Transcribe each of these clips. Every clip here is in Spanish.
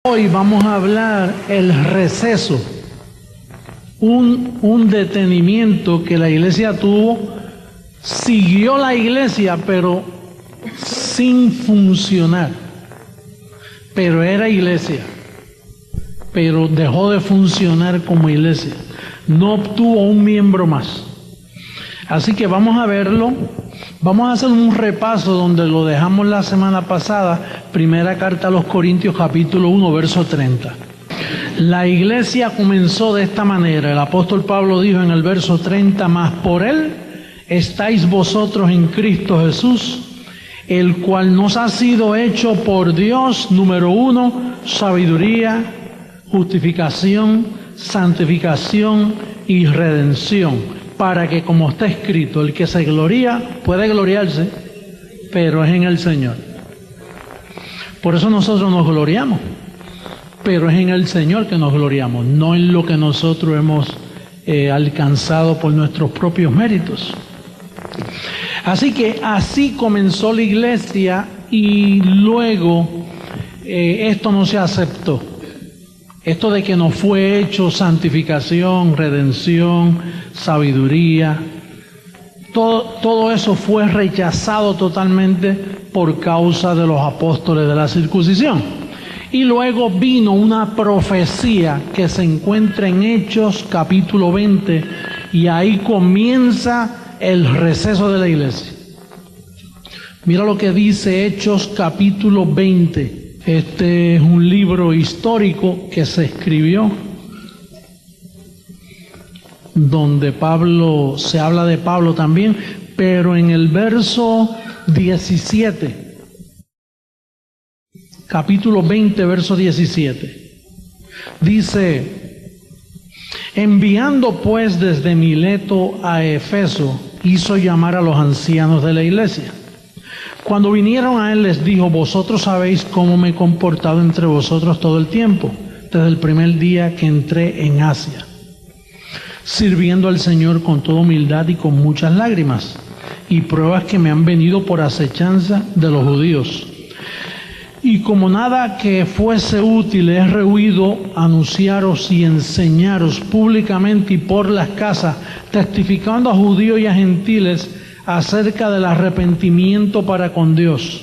Hoy vamos a hablar el receso, un detenimiento que la iglesia tuvo. Siguió la iglesia, pero sin funcionar. Pero era iglesia, pero dejó de funcionar como iglesia. No obtuvo un miembro más. Así que vamos a verlo. Vamos a hacer un repaso donde lo dejamos la semana pasada, primera carta a los Corintios, capítulo 1, verso 30. La iglesia comenzó de esta manera. El apóstol Pablo dijo en el verso 30, mas por él estáis vosotros en Cristo Jesús, el cual nos ha sido hecho por Dios, número 1, sabiduría, justificación, santificación y redención. Para que, como está escrito, el que se gloría puede gloriarse, pero es en el Señor. Por eso nosotros nos gloriamos, pero es en el Señor que nos gloriamos, no en lo que nosotros hemos alcanzado por nuestros propios méritos. Así que así comenzó la iglesia y luego esto no se aceptó. Esto de que nos fue hecho santificación, redención, sabiduría, todo eso fue rechazado totalmente por causa de los apóstoles de la circuncisión. Y luego vino una profecía que se encuentra en Hechos capítulo 20 y ahí comienza el receso de la iglesia. Mira lo que dice Hechos capítulo 20. Este es un libro histórico que se escribió donde se habla de Pablo también, pero en el verso 17, capítulo 20, verso 17, dice: enviando pues desde Mileto a Efeso, hizo llamar a los ancianos de la iglesia. Cuando vinieron a él les dijo: vosotros sabéis cómo me he comportado entre vosotros todo el tiempo, desde el primer día que entré en Asia, sirviendo al Señor con toda humildad y con muchas lágrimas, y pruebas que me han venido por acechanza de los judíos. Y como nada que fuese útil he rehuido anunciaros y enseñaros públicamente y por las casas, testificando a judíos y a gentiles acerca del arrepentimiento para con Dios.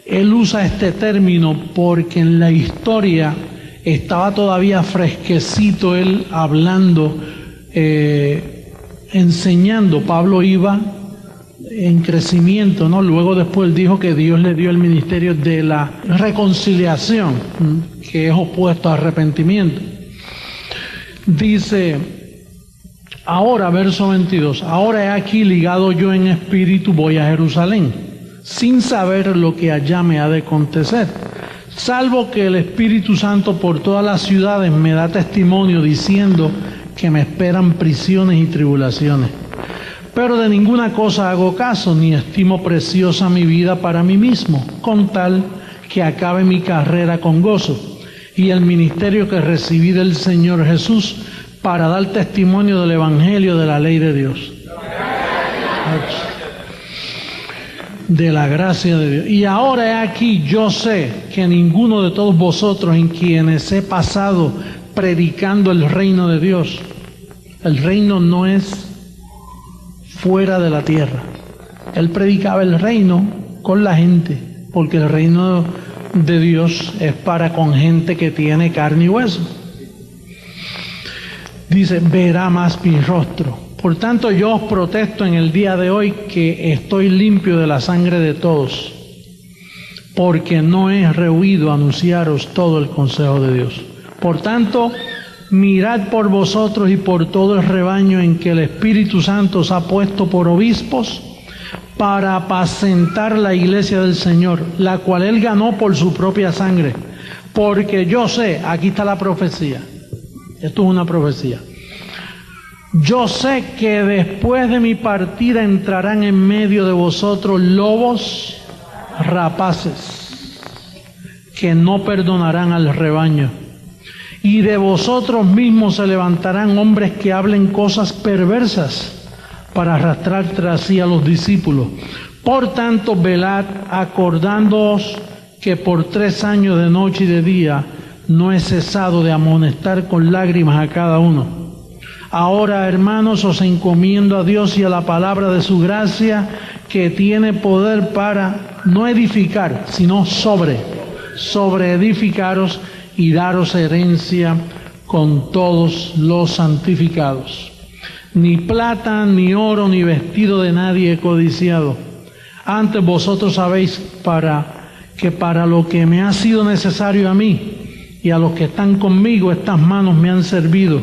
Él usa este término porque en la historia estaba todavía fresquecito él hablando, enseñando. Pablo iba en crecimiento, ¿no? Luego después él dijo que Dios le dio el ministerio de la reconciliación, que es opuesto a arrepentimiento. Dice: ahora, verso 22, ahora he aquí ligado yo en espíritu voy a Jerusalén, sin saber lo que allá me ha de acontecer, salvo que el Espíritu Santo por todas las ciudades me da testimonio diciendo que me esperan prisiones y tribulaciones. Pero de ninguna cosa hago caso, ni estimo preciosa mi vida para mí mismo, con tal que acabe mi carrera con gozo y el ministerio que recibí del Señor Jesús, para dar testimonio del Evangelio de la ley de Dios. De la gracia de Dios. Y ahora he aquí, yo sé que ninguno de todos vosotros en quienes he pasado predicando el reino de Dios, el reino no es fuera de la tierra. Él predicaba el reino con la gente, porque el reino de Dios es para con gente que tiene carne y hueso. Dice: verá más mi rostro. Por tanto, yo os protesto en el día de hoy que estoy limpio de la sangre de todos, porque no he rehuido anunciaros todo el consejo de Dios. Por tanto, mirad por vosotros y por todo el rebaño en que el Espíritu Santo os ha puesto por obispos, para apacentar la iglesia del Señor, la cual él ganó por su propia sangre. Porque yo sé, aquí está la profecía. Esto es una profecía. Yo sé que después de mi partida entrarán en medio de vosotros lobos rapaces, que no perdonarán al rebaño. Y de vosotros mismos se levantarán hombres que hablen cosas perversas para arrastrar tras sí a los discípulos. Por tanto, velad, acordándoos que por 3 años de noche y de día no he cesado de amonestar con lágrimas a cada uno. Ahora, hermanos, os encomiendo a Dios y a la palabra de su gracia, que tiene poder para no edificar, sino sobre edificaros y daros herencia con todos los santificados. Ni plata, ni oro, ni vestido de nadie he codiciado. Antes vosotros sabéis que para lo que me ha sido necesario a mí y a los que están conmigo, estas manos me han servido,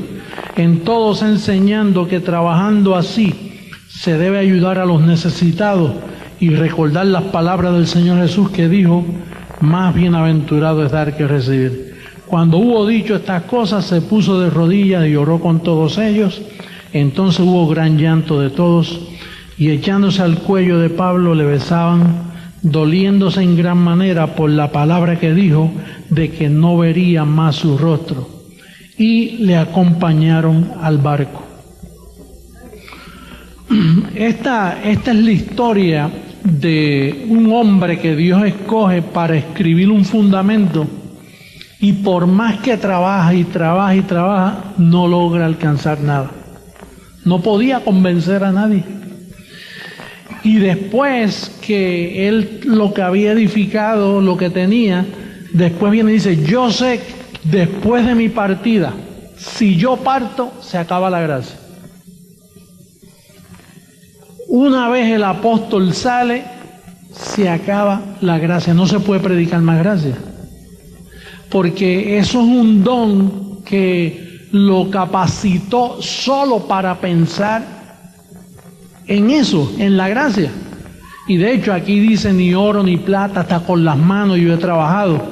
en todos enseñando que trabajando así se debe ayudar a los necesitados y recordar las palabras del Señor Jesús, que dijo: más bienaventurado es dar que recibir. Cuando hubo dicho estas cosas, se puso de rodillas y oró con todos ellos. Entonces hubo gran llanto de todos, y echándose al cuello de Pablo le besaban, doliéndose en gran manera por la palabra que dijo, de que no vería más su rostro, y le acompañaron al barco. Esta es la historia de un hombre que Dios escoge para escribir un fundamento, y por más que trabaja y trabaja y trabaja, no logra alcanzar nada. No podía convencer a nadie. Y después que él lo que había edificado, lo que tenía, después viene y dice: yo sé, después de mi partida, si yo parto, se acaba la gracia. Una vez el apóstol sale, se acaba la gracia. No se puede predicar más gracia, porque eso es un don que lo capacitó solo para pensar en eso, en la gracia. Y de hecho aquí dice: ni oro ni plata, hasta con las manos yo he trabajado.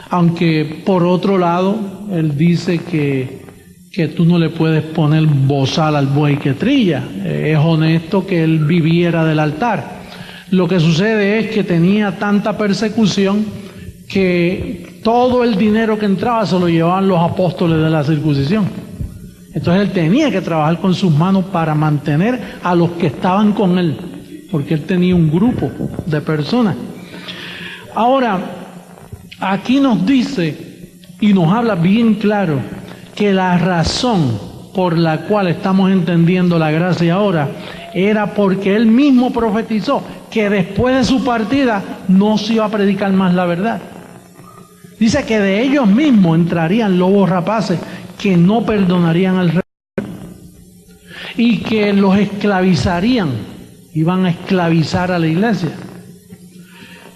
Aunque por otro lado, él dice que tú no le puedes poner bozal al buey que trilla. Es honesto que él viviera del altar. Lo que sucede es que tenía tanta persecución que todo el dinero que entraba se lo llevaban los apóstoles de la circuncisión. Entonces él tenía que trabajar con sus manos para mantener a los que estaban con él, porque él tenía un grupo de personas. Ahora, aquí nos dice y nos habla bien claro que la razón por la cual estamos entendiendo la gracia ahora era porque él mismo profetizó que después de su partida no se iba a predicar más la verdad. Dice que de ellos mismos entrarían lobos rapaces que no perdonarían al rey y que los esclavizarían, iban a esclavizar a la iglesia.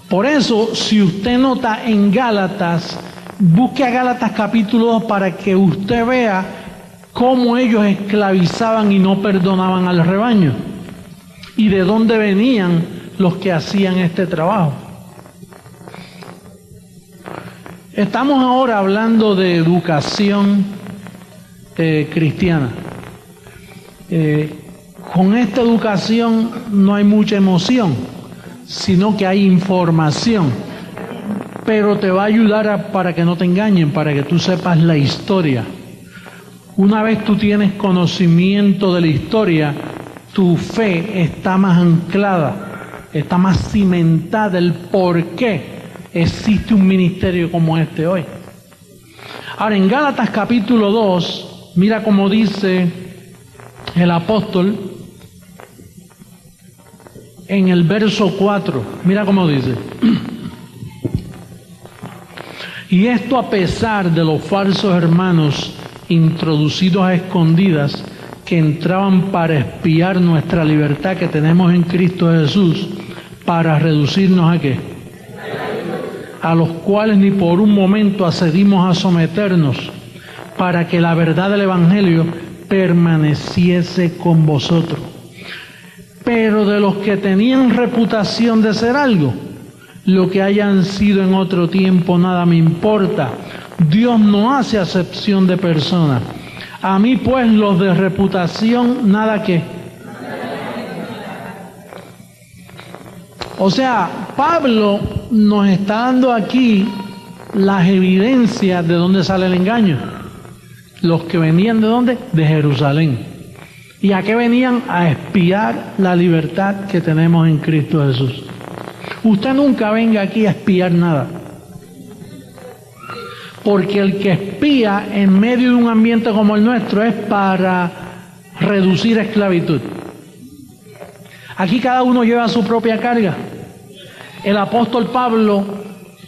Por eso, si usted nota en Gálatas, busque a Gálatas capítulo 2 para que usted vea cómo ellos esclavizaban y no perdonaban al rebaño, y de dónde venían los que hacían este trabajo. Estamos ahora hablando de educación cristiana. Con esta educación no hay mucha emoción, sino que hay información, pero te va a ayudar para que no te engañen, para que tú sepas la historia. Una vez tú tienes conocimiento de la historia, tu fe está más anclada, está más cimentada el por qué existe un ministerio como este hoy. Ahora, en Gálatas capítulo 2, mira cómo dice el apóstol en el verso 4, mira cómo dice: y esto a pesar de los falsos hermanos introducidos a escondidas, que entraban para espiar nuestra libertad que tenemos en Cristo Jesús, para reducirnos ¿a qué? A los cuales ni por un momento accedimos a someternos, para que la verdad del Evangelio permaneciese con vosotros. Pero de los que tenían reputación de ser algo, lo que hayan sido en otro tiempo, nada me importa. Dios no hace acepción de personas. A mí pues los de reputación, nada que. O sea, Pablo nos está dando aquí las evidencias de dónde sale el engaño. Los que venían de dónde? De Jerusalén. ¿Y a qué venían? A espiar la libertad que tenemos en Cristo Jesús. Usted nunca venga aquí a espiar nada. porque el que espía en medio de un ambiente como el nuestro es para reducir esclavitud. Aquí cada uno lleva su propia carga. El apóstol Pablo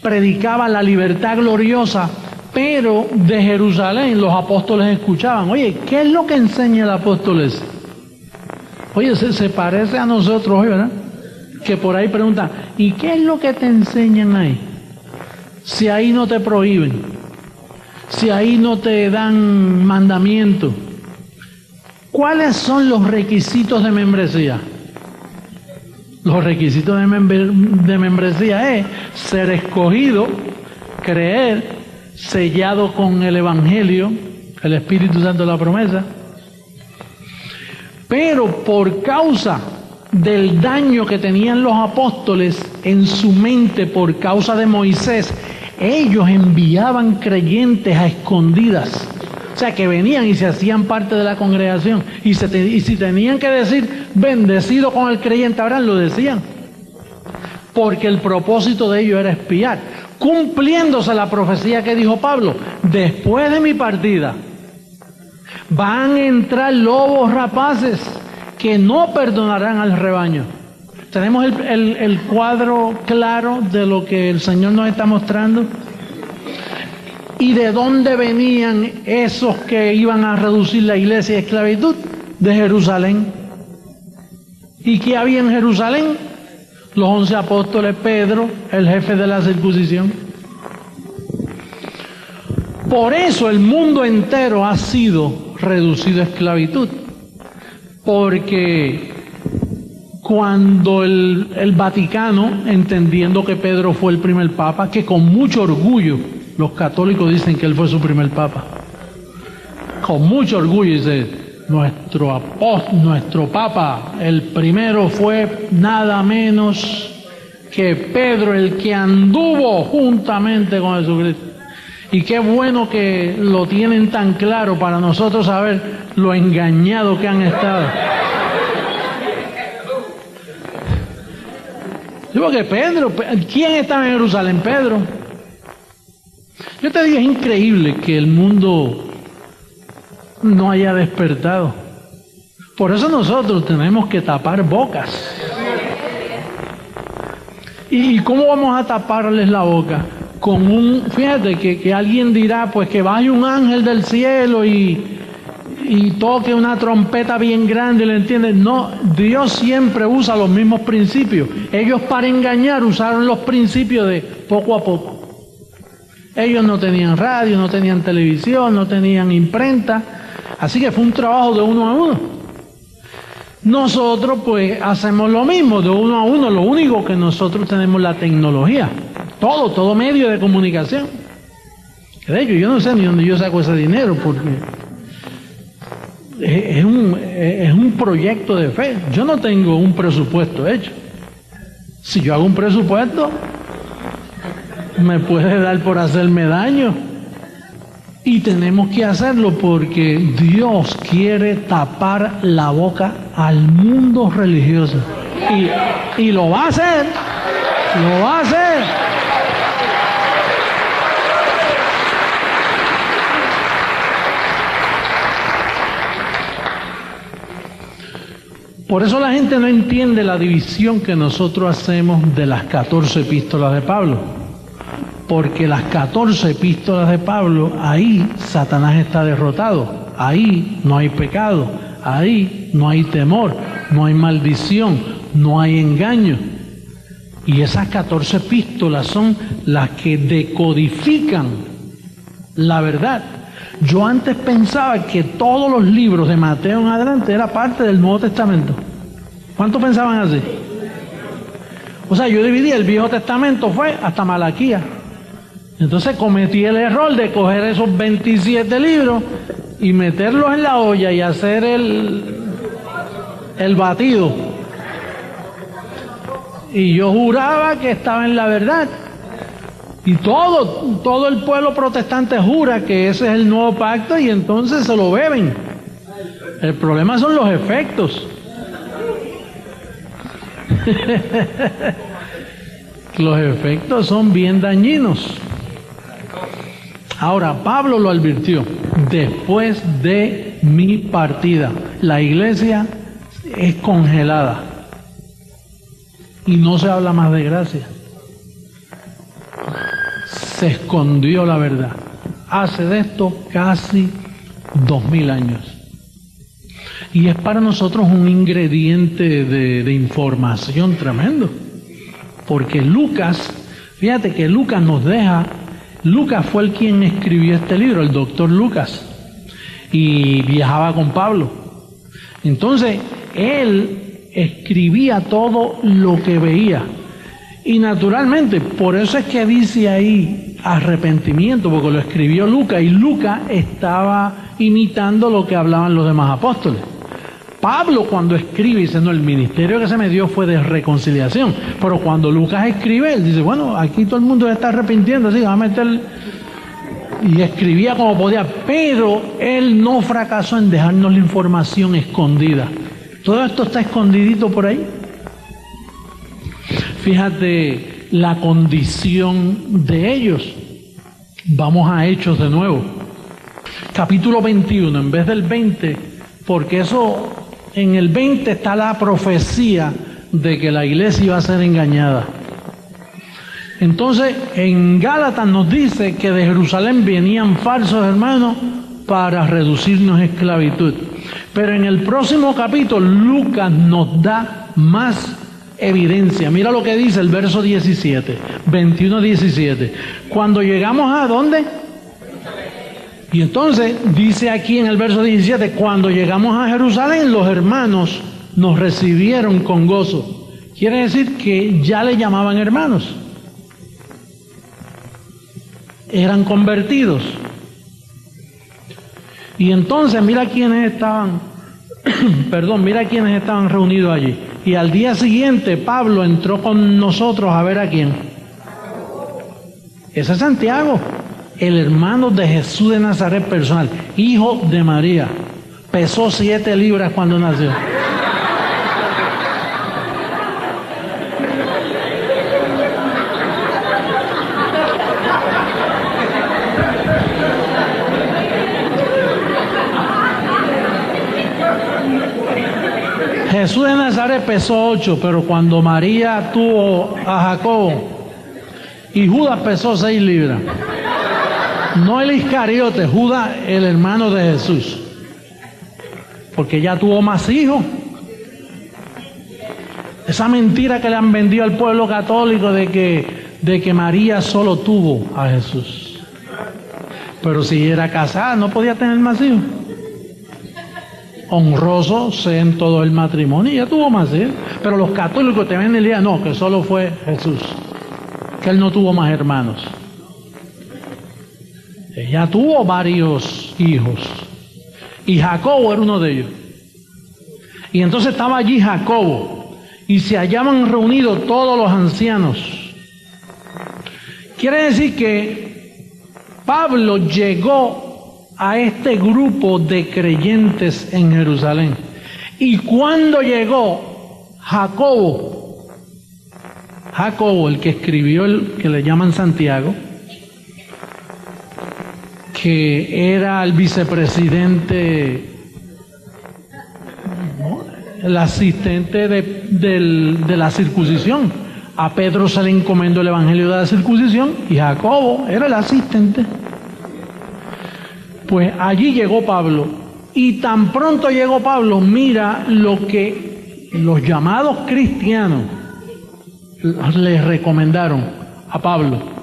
predicaba la libertad gloriosa, pero de Jerusalén los apóstoles escuchaban. Oye, ¿qué es lo que enseña el apóstol ese? Oye, se parece a nosotros hoy, ¿verdad? Que por ahí preguntan, ¿y qué es lo que te enseñan ahí? Si ahí no te prohíben, si ahí no te dan mandamientos, ¿cuáles son los requisitos de membresía? Los requisitos de membresía es ser escogido, creer, sellado con el Evangelio, el Espíritu Santo de la promesa. Pero por causa del daño que tenían los apóstoles en su mente por causa de Moisés, ellos enviaban creyentes a escondidas. O sea, que venían y se hacían parte de la congregación. Y si tenían que decir bendecido con el creyente Abraham, lo decían. Porque el propósito de ellos era espiar. Cumpliéndose la profecía que dijo Pablo, después de mi partida, van a entrar lobos rapaces que no perdonarán al rebaño. ¿Tenemos el cuadro claro de lo que el Señor nos está mostrando? ¿Y de dónde venían esos que iban a reducir la iglesia a esclavitud? De Jerusalén. ¿Y qué había en Jerusalén? Los 11 apóstoles, Pedro, el jefe de la circuncisión. Por eso el mundo entero ha sido reducido a esclavitud. Porque cuando el Vaticano, entendiendo que Pedro fue el primer papa, que con mucho orgullo los católicos dicen que él fue su primer papa, con mucho orgullo dice, nuestro papa, el primero fue nada menos que Pedro, el que anduvo juntamente con Jesucristo. Y qué bueno que lo tienen tan claro para nosotros saber lo engañados que han estado. Digo que Pedro, ¿quién estaba en Jerusalén? Pedro. Yo te digo, es increíble que el mundo no haya despertado. Por eso nosotros tenemos que tapar bocas. ¿Y cómo vamos a taparles la boca? Fíjate que alguien dirá, pues que baje un ángel del cielo y toque una trompeta bien grande, ¿le entiendes? No, Dios siempre usa los mismos principios. Ellos para engañar usaron los principios de poco a poco. Ellos no tenían radio, no tenían televisión, no tenían imprenta, así que fue un trabajo de uno a uno. Nosotros pues hacemos lo mismo, de uno a uno, lo único que nosotros tenemos la tecnología, todo medio de comunicación. De hecho, yo no sé ni dónde yo saco ese dinero, porque es un proyecto de fe. Yo no tengo un presupuesto hecho. Si yo hago un presupuesto, me puede dar por hacerme daño. Y tenemos que hacerlo porque Dios quiere tapar la boca al mundo religioso. Y lo va a hacer. Lo va a hacer. Por eso la gente no entiende la división que nosotros hacemos de las 14 epístolas de Pablo. Porque las 14 epístolas de Pablo, ahí Satanás está derrotado. Ahí no hay pecado. Ahí no hay temor. No hay maldición. No hay engaño. Y esas 14 epístolas son las que decodifican la verdad. Yo antes pensaba que todos los libros de Mateo en adelante era parte del Nuevo Testamento. ¿Cuántos pensaban así? O sea, yo dividí el Viejo Testamento, fue hasta Malaquías. Entonces cometí el error de coger esos 27 libros y meterlos en la olla y hacer el batido. Y yo juraba que estaba en la verdad. Y todo el pueblo protestante jura que ese es el nuevo pacto y entonces se lo beben. El problema son los efectos. Los efectos son bien dañinos. Ahora, Pablo lo advirtió: después de mi partida, la iglesia es congelada y no se habla más de gracia. Se escondió la verdad. Hace de esto casi 2000 años. Y es para nosotros un ingrediente de información tremendo. Porque Lucas, fíjate que Lucas nos deja, Lucas fue el quien escribió este libro, el doctor Lucas, y viajaba con Pablo. Entonces, él escribía todo lo que veía. Y naturalmente, por eso es que dice ahí arrepentimiento, porque lo escribió Lucas, y Lucas estaba imitando lo que hablaban los demás apóstoles. Pablo, cuando escribe, dice: no, el ministerio que se me dio fue de reconciliación. Pero cuando Lucas escribe, él dice: bueno, aquí todo el mundo se está arrepintiendo, así, vamos a meter. Y escribía como podía, pero él no fracasó en dejarnos la información escondida. Todo esto está escondidito por ahí. Fíjate la condición de ellos. Vamos a Hechos de nuevo. Capítulo 21, en vez del 20, porque eso, en el 20 está la profecía de que la iglesia iba a ser engañada. Entonces, en Gálatas nos dice que de Jerusalén venían falsos hermanos para reducirnos a esclavitud. Pero en el próximo capítulo, Lucas nos da más evidencia. Mira lo que dice el verso 17, 21-17. Cuando llegamos a ¿dónde? Y entonces dice aquí en el verso 17, cuando llegamos a Jerusalén, los hermanos nos recibieron con gozo. Quiere decir que ya le llamaban hermanos. Eran convertidos. Y entonces mira quiénes estaban, mira quiénes estaban reunidos allí. Y al día siguiente Pablo entró con nosotros a ver a quién. Ese es Santiago, el hermano de Jesús de Nazaret personal, hijo de María. Pesó 7 libras cuando nació. Jesús de Nazaret pesó 8, pero cuando María tuvo a Jacobo y Judas pesó 6 libras. No el Iscariote, Judas, el hermano de Jesús, porque ya tuvo más hijos. Esa mentira que le han vendido al pueblo católico de que María solo tuvo a Jesús, pero si era casada no podía tener más hijos. Honroso sea en todo el matrimonio, y ya tuvo más hijos. Pero los católicos te ven el día, no, que solo fue Jesús, que él no tuvo más hermanos. Ella tuvo varios hijos y Jacobo era uno de ellos. Y entonces estaba allí Jacobo y se hallaban reunidos todos los ancianos. Quiere decir que Pablo llegó a este grupo de creyentes en Jerusalén. Y cuando llegó Jacobo, el que escribió el que le llaman Santiago, que era el vicepresidente, el asistente de la circuncisión. A Pedro se le encomendó el evangelio de la circuncisión y Jacobo era el asistente. Pues allí llegó Pablo, y tan pronto llegó Pablo, mira lo que los llamados cristianos les recomendaron a Pablo.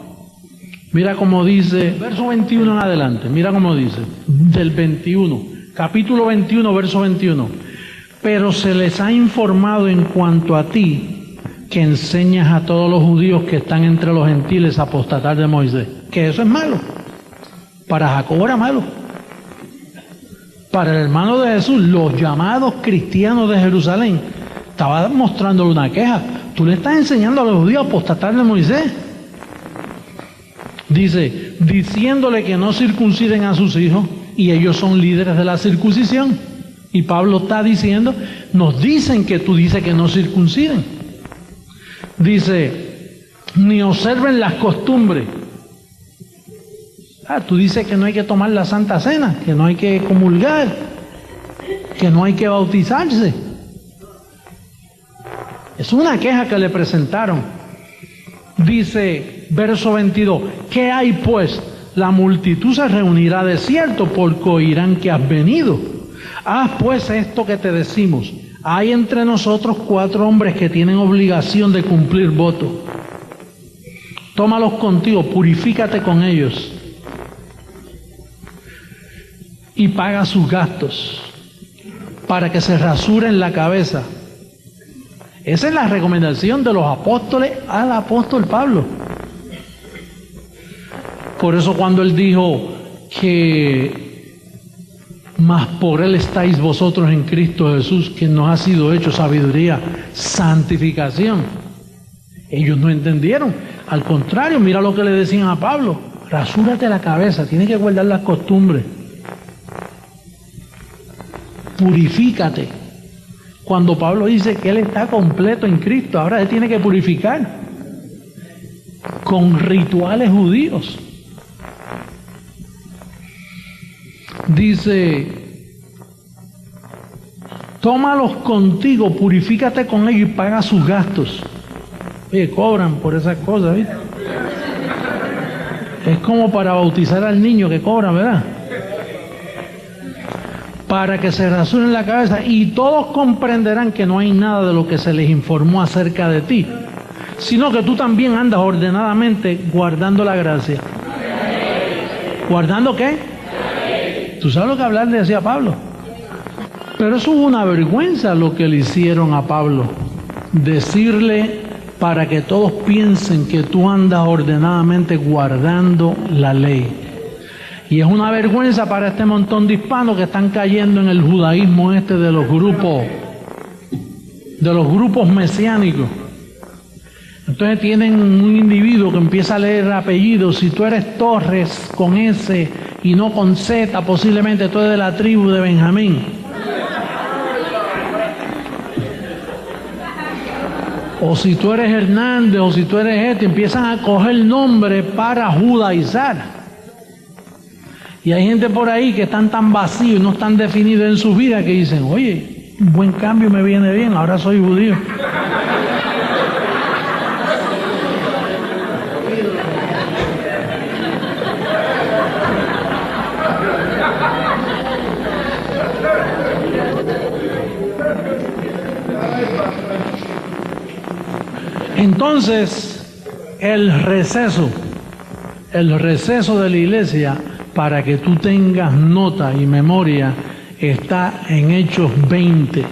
Mira cómo dice, verso 21 en adelante, mira cómo dice, del 21, capítulo 21, verso 21. Pero se les ha informado en cuanto a ti, que enseñas a todos los judíos que están entre los gentiles a apostatar de Moisés, que eso es malo. Para Jacobo era malo. Para el hermano de Jesús, los llamados cristianos de Jerusalén, estaba mostrándole una queja. Tú le estás enseñando a los judíos a apostatar de Moisés. Dice, diciéndole que no circunciden a sus hijos, y ellos son líderes de la circuncisión. Y Pablo está diciendo, nos dicen que tú dices que no circunciden. Dice, ni observen las costumbres. Tú dices que no hay que tomar la Santa Cena, que no hay que comulgar, que no hay que bautizarse. Es una queja que le presentaron. Dice, verso 22, ¿qué hay pues? La multitud se reunirá de cierto, porque oirán que has venido. Haz pues esto que te decimos. Hay entre nosotros 4 hombres que tienen obligación de cumplir voto. Tómalos contigo, purifícate con ellos y paga sus gastos para que se rasuren la cabeza. Esa es la recomendación de los apóstoles al apóstol Pablo. Por eso cuando él dijo que mas por él estáis vosotros en Cristo Jesús, que nos ha sido hecho sabiduría, santificación, ellos no entendieron. Al contrario, mira lo que le decían a Pablo: rasúrate la cabeza, tienes que guardar las costumbres, purifícate. Cuando Pablo dice que él está completo en Cristo, ahora él tiene que purificar con rituales judíos. Dice, tómalos contigo, purifícate con ellos y paga sus gastos. Oye, cobran por esas cosas, ¿viste? Es como para bautizar al niño que cobran, ¿verdad? Para que se rasuren la cabeza y todos comprenderán que no hay nada de lo que se les informó acerca de ti, sino que tú también andas ordenadamente guardando la gracia. ¿Guardando qué? ¿Tú sabes lo que hablar le decía a Pablo? Pero eso es una vergüenza lo que le hicieron a Pablo. Decirle para que todos piensen que tú andas ordenadamente guardando la ley. Y es una vergüenza para este montón de hispanos que están cayendo en el judaísmo de los grupos mesiánicos. Entonces tienen un individuo que empieza a leer apellidos. Si tú eres Torres con S y no con Z, posiblemente tú eres de la tribu de Benjamín. O si tú eres Hernández, o si tú eres empiezan a coger nombre para judaizar. Y hay gente por ahí que están tan vacíos y no están definidos en su vida que dicen, oye, un buen cambio me viene bien, ahora soy judío. Entonces, el receso de la iglesia, para que tú tengas nota y memoria, está en Hechos 20,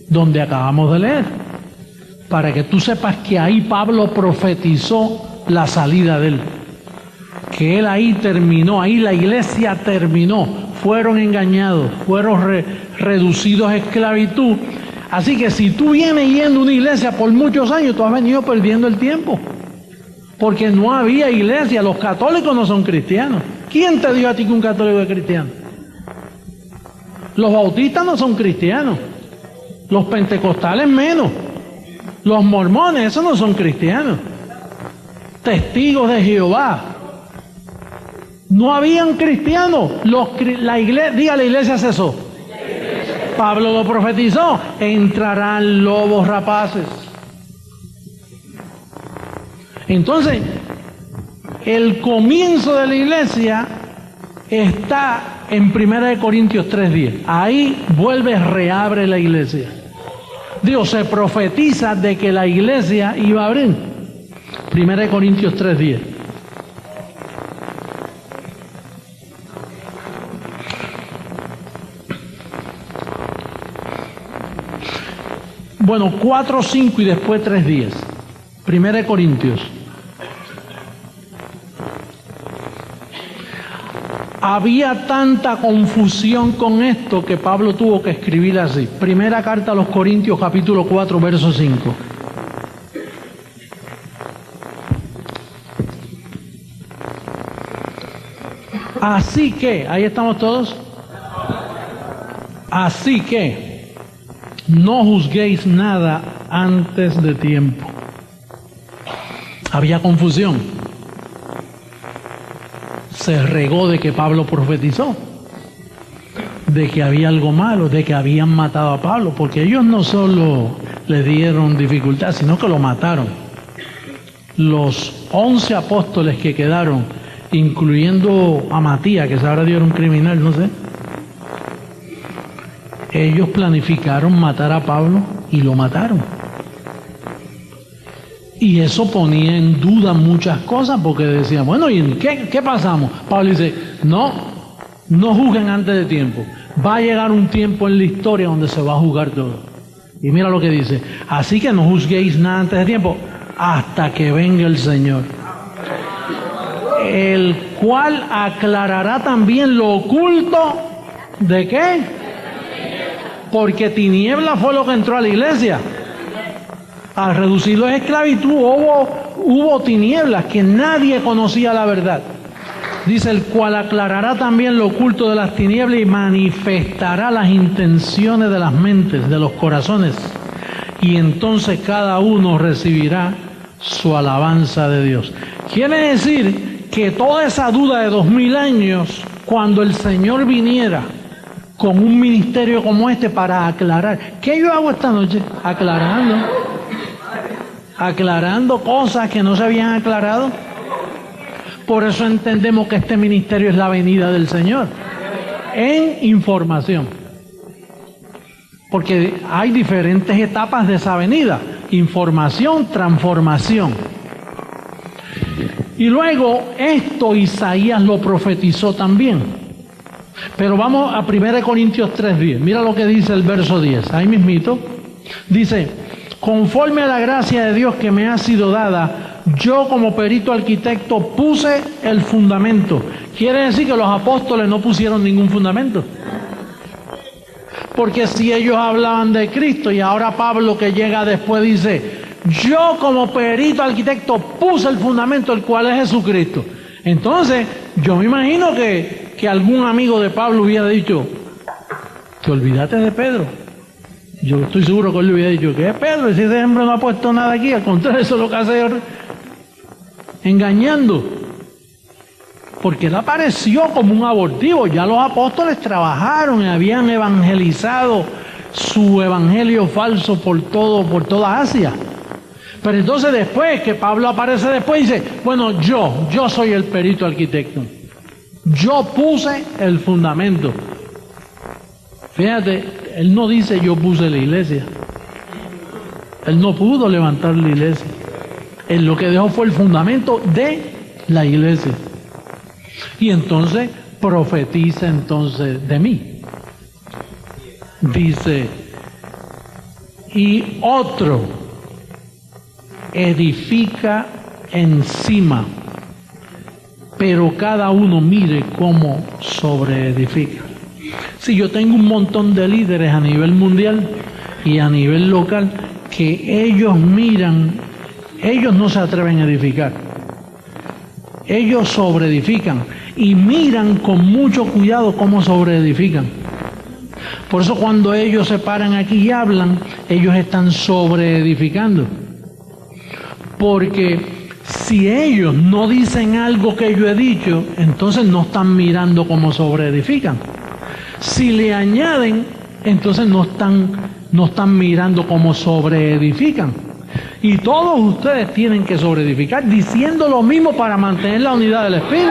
donde acabamos de leer, para que tú sepas que ahí Pablo profetizó la salida de él, que él ahí terminó, ahí la iglesia terminó, fueron engañados, fueron reducidos a esclavitud. Así que si tú vienes yendo a una iglesia por muchos años, tú has venido perdiendo el tiempo, porque no había iglesia. Los católicos no son cristianos. ¿Quién te dijo a ti que un católico es cristiano? Los bautistas no son cristianos, los pentecostales menos, los mormones, esos no son cristianos, testigos de Jehová, no habían cristianos. La iglesia cesó. Pablo lo profetizó, entrarán lobos rapaces. Entonces, el comienzo de la iglesia está en 1 Corintios 3:10. Ahí reabre la iglesia. Dios se profetiza de que la iglesia iba a abrir. 1 Corintios 3:10. Bueno, 4:5 y después 3:10. 1 Corintios. Había tanta confusión con esto que Pablo tuvo que escribir así. Primera carta a los Corintios, capítulo 4, verso 5. Así que, ahí estamos todos. Así que no juzguéis nada antes de tiempo. Había confusión. se regó de que Pablo profetizó, de que había algo malo, de que habían matado a Pablo, porque ellos no solo le dieron dificultad, sino que lo mataron. Los 11 apóstoles que quedaron, incluyendo a Matías, que sabrá Dios era un criminal, no sé, ellos planificaron matar a Pablo y lo mataron. Y eso ponía en duda muchas cosas, porque decían, bueno, ¿y en qué pasamos? Pablo dice, no juzguen antes de tiempo. Va a llegar un tiempo en la historia donde se va a juzgar todo. Y mira lo que dice, así que no juzguéis nada antes de tiempo, hasta que venga el Señor, el cual aclarará también lo oculto. ¿De qué? Porque tiniebla fue lo que entró a la iglesia. Al reducirlo a esclavitud hubo tinieblas, que nadie conocía la verdad. Dice, el cual aclarará también lo oculto de las tinieblas y manifestará las intenciones de las mentes, de los corazones. Y entonces cada uno recibirá su alabanza de Dios. Quiere decir que toda esa duda de 2000 años, cuando el Señor viniera con un ministerio como este para aclarar. ¿Qué yo hago esta noche? Aclarando cosas que no se habían aclarado. Por eso entendemos que este ministerio es la venida del Señor en información, porque hay diferentes etapas de esa venida: información, transformación. Y luego esto Isaías lo profetizó también. Pero vamos a 1 Corintios 3:10. Mira lo que dice el verso 10. Ahí mismito dice: conforme a la gracia de Dios que me ha sido dada, yo como perito arquitecto puse el fundamento. Quiere decir que los apóstoles no pusieron ningún fundamento. Porque si ellos hablaban de Cristo, y ahora Pablo, que llega después, dice: yo como perito arquitecto puse el fundamento, el cual es Jesucristo. Entonces, yo me imagino que algún amigo de Pablo hubiera dicho: te olvidaste de Pedro. Yo estoy seguro que él le hubiera dicho: ¿qué es Pedro? Si ese hombre no ha puesto nada aquí, al contrario, eso es lo que hace engañando. Porque él apareció como un abortivo. Ya los apóstoles trabajaron y habían evangelizado su evangelio falso por toda Asia. Pero entonces después, que Pablo aparece después, dice: bueno, yo soy el perito arquitecto. Yo puse el fundamento. Fíjate, él no dice yo puse la iglesia. Él no pudo levantar la iglesia. Él lo que dejó fue el fundamento de la iglesia. Y entonces profetiza entonces de mí. Dice: y otro edifica encima, pero cada uno mire cómo sobreedifica. Si yo tengo un montón de líderes a nivel mundial y a nivel local que ellos miran, ellos no se atreven a edificar, ellos sobreedifican y miran con mucho cuidado cómo sobreedifican. Por eso cuando ellos se paran aquí y hablan, ellos están sobreedificando. Porque si ellos no dicen algo que yo he dicho, entonces no están mirando cómo sobreedifican. Si le añaden, entonces no están mirando cómo sobreedifican. Y todos ustedes tienen que sobreedificar diciendo lo mismo para mantener la unidad del Espíritu.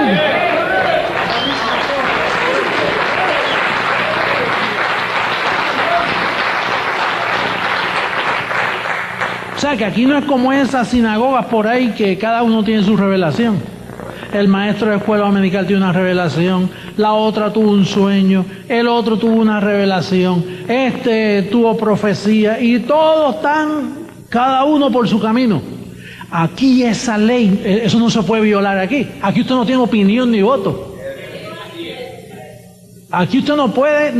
O sea que aquí no es como esas sinagogas por ahí que cada uno tiene su revelación. El maestro de escuela dominical tiene una revelación, la otra tuvo un sueño, el otro tuvo una revelación, este tuvo profecía, y todos están, cada uno por su camino. Aquí esa ley, eso no se puede violar aquí. Aquí usted no tiene opinión ni voto. Aquí usted no puede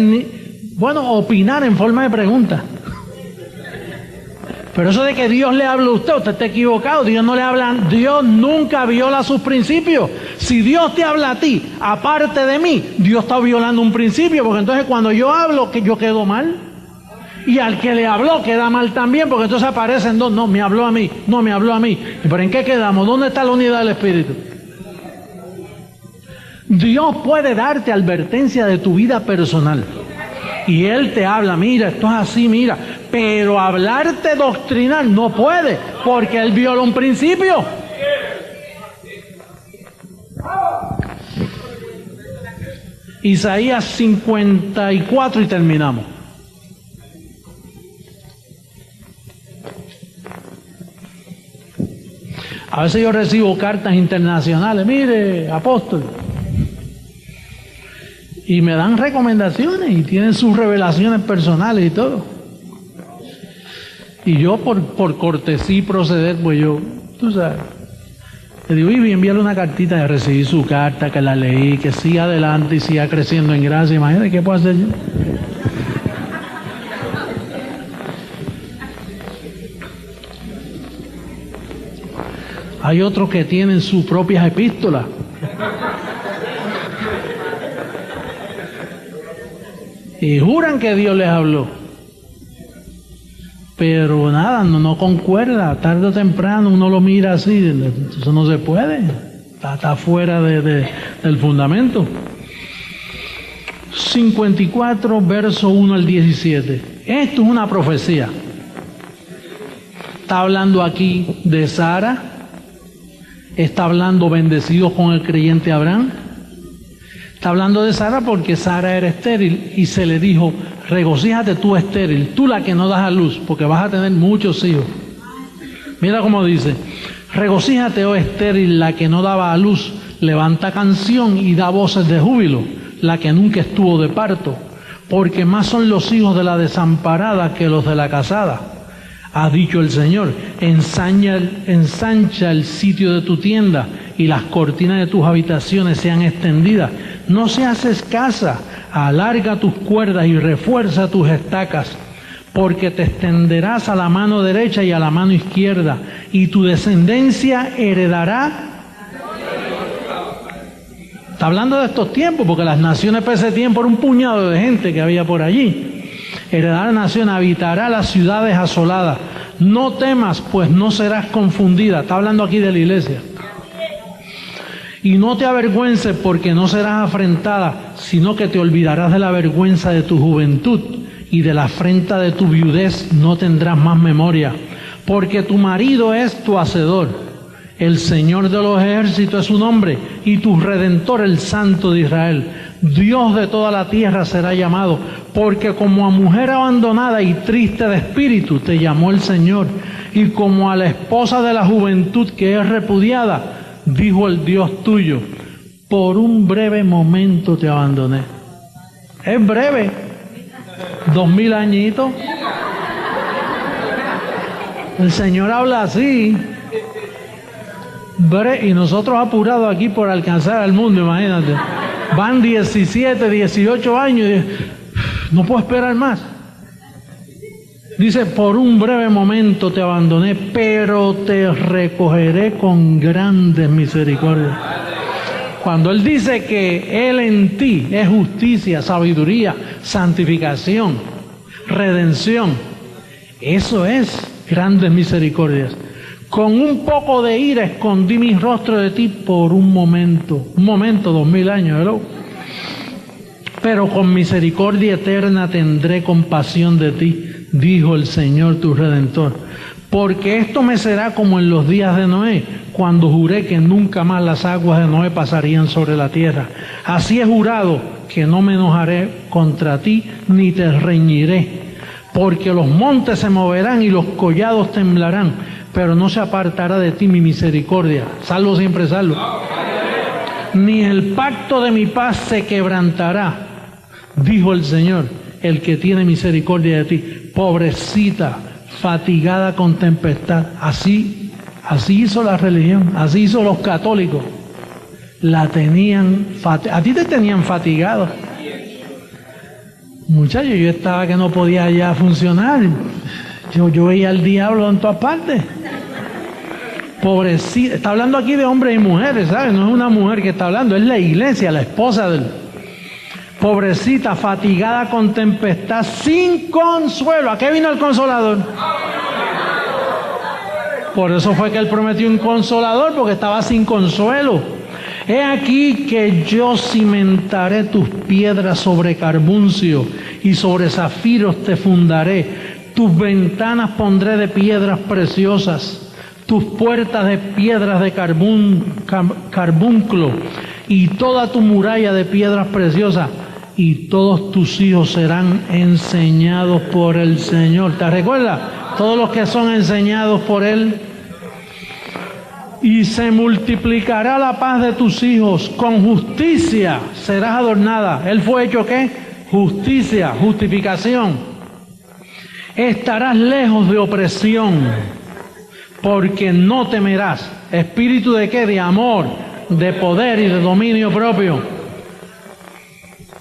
opinar en forma de pregunta. Pero eso de que Dios le habla a usted está equivocado. Dios no le habla, Dios nunca viola sus principios. Si Dios te habla a ti, aparte de mí, Dios está violando un principio, porque entonces cuando yo hablo, que yo quedo mal. Y al que le habló queda mal también, porque entonces aparecen dos: no, me habló a mí, no me habló a mí. ¿Pero en qué quedamos? ¿Dónde está la unidad del Espíritu? Dios puede darte advertencia de tu vida personal. Y Él te habla, mira, esto es así, mira. Pero hablarte doctrinal no puede, porque Él viola un principio. Isaías 54 y terminamos. A veces yo recibo cartas internacionales, mire, apóstol, y me dan recomendaciones y tienen sus revelaciones personales y todo. Y yo por cortesía y proceder, pues yo, tú sabes, le digo, y envíale una cartita, de recibir su carta, que la leí, que siga adelante y siga creciendo en gracia. Imagínate qué puedo hacer yo. Hay otros que tienen sus propias epístolas. Y juran que Dios les habló. Pero nada, no concuerda. Tarde o temprano uno lo mira así. Eso no se puede. Está fuera del fundamento. 54, verso 1 al 17. Esto es una profecía. Está hablando aquí de Sara. Está hablando bendecidos con el creyente Abraham. Está hablando de Sara porque Sara era estéril y se le dijo, regocíjate tú estéril, tú la que no das a luz, porque vas a tener muchos hijos. Mira cómo dice, regocíjate, oh estéril, la que no daba a luz, levanta canción y da voces de júbilo, la que nunca estuvo de parto, porque más son los hijos de la desamparada que los de la casada. Ha dicho el Señor, ensancha el sitio de tu tienda y las cortinas de tus habitaciones sean extendidas. No seas escasa, alarga tus cuerdas y refuerza tus estacas, porque te extenderás a la mano derecha y a la mano izquierda, y tu descendencia heredará. Está hablando de estos tiempos, porque las naciones para ese tiempo era un puñado de gente que había por allí. Heredará la nación, habitará las ciudades asoladas. No temas, pues no serás confundida. Está hablando aquí de la iglesia. Y no te avergüences, porque no serás afrentada, sino que te olvidarás de la vergüenza de tu juventud, y de la afrenta de tu viudez no tendrás más memoria. Porque tu marido es tu hacedor, el Señor de los ejércitos es su nombre, y tu Redentor el Santo de Israel. Dios de toda la tierra será llamado, porque como a mujer abandonada y triste de espíritu te llamó el Señor, y como a la esposa de la juventud que es repudiada, dijo el Dios tuyo, por un breve momento te abandoné. Es breve, 2000 añitos. El Señor habla así, y nosotros apurados aquí por alcanzar al mundo, imagínate. Van 17, 18 años y no puedo esperar más. Dice, por un breve momento te abandoné, pero te recogeré con grandes misericordias. Cuando Él dice que Él en ti es justicia, sabiduría, santificación, redención, eso es grandes misericordias. Con un poco de ira escondí mi rostro de ti por un momento, 2000 años, ¿verdad? Pero con misericordia eterna tendré compasión de ti, dijo el Señor tu Redentor. Porque esto me será como en los días de Noé, cuando juré que nunca más las aguas de Noé pasarían sobre la tierra. Así he jurado que no me enojaré contra ti, ni te reñiré. Porque los montes se moverán y los collados temblarán, pero no se apartará de ti mi misericordia. Salvo siempre salvo. Ni el pacto de mi paz se quebrantará, dijo el Señor, el que tiene misericordia de ti. Pobrecita, fatigada con tempestad. Así hizo la religión, así hizo los católicos. La tenían, a ti te tenían fatigado. Muchacho, yo estaba que no podía ya funcionar. Yo veía al diablo en todas partes. Pobrecita, está hablando aquí de hombres y mujeres, ¿sabes? No es una mujer que está hablando, es la iglesia, la esposa del... Pobrecita, fatigada con tempestad, sin consuelo. ¿A qué vino el consolador? Por eso fue que Él prometió un consolador, porque estaba sin consuelo. He aquí que yo cimentaré tus piedras sobre carbuncio y sobre zafiros te fundaré. Tus ventanas pondré de piedras preciosas, tus puertas de piedras de carbunclo y toda tu muralla de piedras preciosas, y todos tus hijos serán enseñados por el Señor. ¿Te recuerdas? Todos los que son enseñados por Él. Y se multiplicará la paz de tus hijos, con justicia serás adornada. ¿Él fue hecho qué? Justicia, justificación. Estarás lejos de opresión, porque no temerás. ¿Espíritu de qué? De amor, de poder y de dominio propio.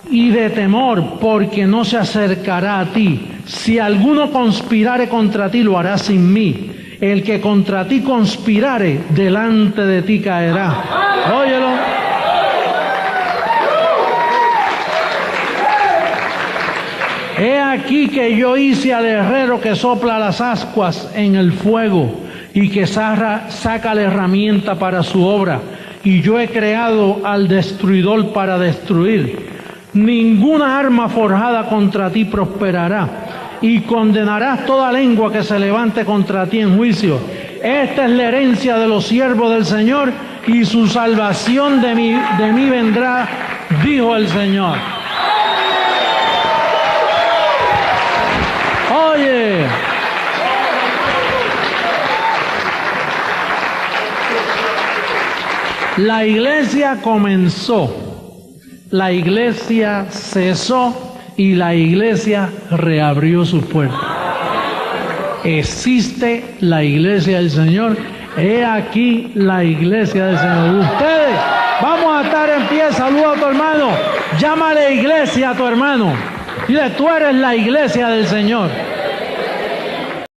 Y de temor, porque no se acercará a ti. Si alguno conspirare contra ti, lo hará sin mí. El que contra ti conspirare, delante de ti caerá. Óyelo. He aquí que yo hice al herrero que sopla las ascuas en el fuego y que saca la herramienta para su obra. Y yo he creado al destruidor para destruir. Ninguna arma forjada contra ti prosperará, y condenarás toda lengua que se levante contra ti en juicio. Esta es la herencia de los siervos del Señor, y su salvación de mí vendrá, dijo el Señor. Oye, la iglesia comenzó, la iglesia cesó y la iglesia reabrió sus puertas. Existe la iglesia del Señor. He aquí la iglesia del Señor. Ustedes, vamos a estar en pie. Saluda a tu hermano. Llámale iglesia a tu hermano. Dile, tú eres la iglesia del Señor.